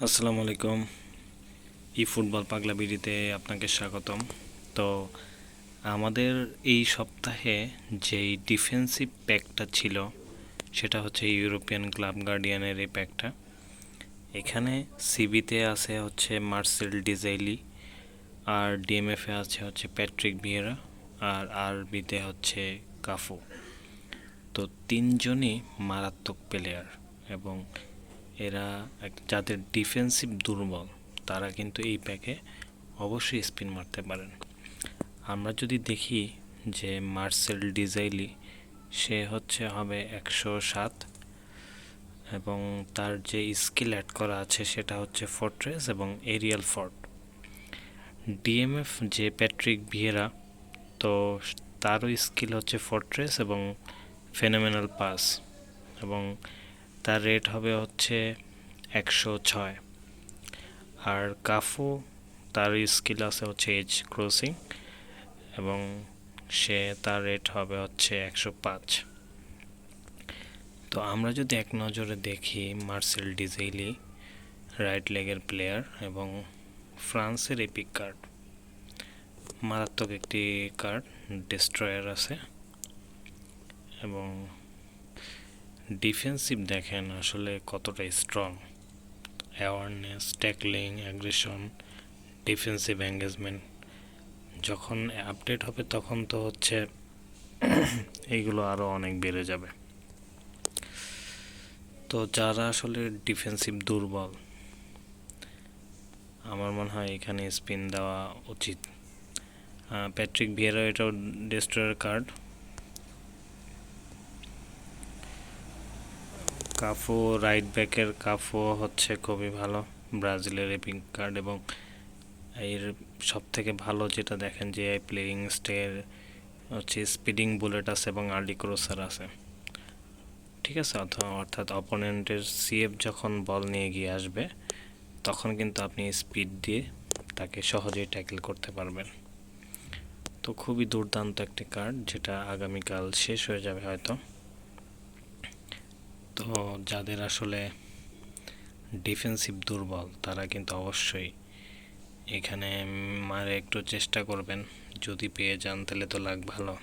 আসসালামু আলাইকুম। ফুটবল পাগলা বিডিতে আপনাকে স্বাগতম। তো আমাদের এই সপ্তাহে যেই ডিফেন্সিভ প্যাকটা ছিল সেটা হচ্ছে ইউরোপিয়ান ক্লাব গার্ডিয়ানের এই প্যাকটা। এখানে সিবিতে আছে হচ্ছে মার্সেল ডিজাইলি, আর ডিএমএফে আছে হচ্ছে প্যাট্রিক ভিয়েরা, আর আরবিতে হচ্ছে কাফু। তো তিনজনই মারাত্মক প্লেয়ার এবং এরা যাদের ডিফেন্সিভ দুর্বল তারা কিন্তু এই প্যাকে অবশ্যই স্পিন মারতে পারেন। আমরা যদি দেখি যে মার্সেল ডিজাইলি সে হবে 107 এবং তার যে স্কিল অ্যাড করা আছে সেটা হচ্ছে ফোর্ট্রেস এবং এরিয়াল ফর্ট। ডিএমএফ যে প্যাট্রিক ভিয়েরা, তো তারও স্কিল হচ্ছে ফোর্ট্রেস এবং ফেনোমেনাল পাস, এবং তার রেট হবে হচ্ছে 106। আর কাফু, তার স্কিল আছে হচ্ছে এজ ক্রসিং এবং তার রেট হবে হচ্ছে 105। তো আমরা যদি এক নজরে দেখি মার্সেল ডিজাইলি রাইট লেগের প্লেয়ার এবং ফ্রান্সের এপিক কার্ড, মারাত্মক একটি কার্ড, ডিস্ট্রয়ার আছে এবং ডিফেন্সিভ দেখেন আসলে কতটা strong. Awareness, tackling, aggression, defensive engagement যখন আপডেট হবে তখন তো হচ্ছে এইগুলো আরও অনেক বেড়ে যাবে। তো যারা আসলে ডিফেন্সিভ দুর্বল, আমার মনে হয় এখানে স্পিন দেওয়া উচিত। প্যাট্রিক ভিয়েরা এটাও ডেস্ট্রয়ার কার্ড। কাফু, রাইট ব্যাকের কাফু হচ্ছে খুবই ভালো, ব্রাজিলের এপিক কার্ড। এবং এর সব থেকে ভালো যেটা দেখেন যে প্লেয়িং স্টাইল হচ্ছে স্পিডিং বুলেট আছে এবং আর্লি ক্রসার আছে, ঠিক আছে। অর্থাৎ অপোনেন্টের সিএফ যখন বল নিয়ে গিয়ে আসবে তখন কিন্তু আপনি স্পিড দিয়ে তাকে সহজেই ট্যাকেল করতে পারবেন। তো খুবই দুর্দান্ত একটি কার্ড, যেটা আগামীকাল শেষ হয়ে যাবে হয়তো। তো যাদের আসলে ডিফেন্সিভ দুর্বল তারা কিন্তু অবশ্যই এখানে মারে একটু চেষ্টা করবেন, যদি পেয়ে যান তাহলে তো লাগ ভালো।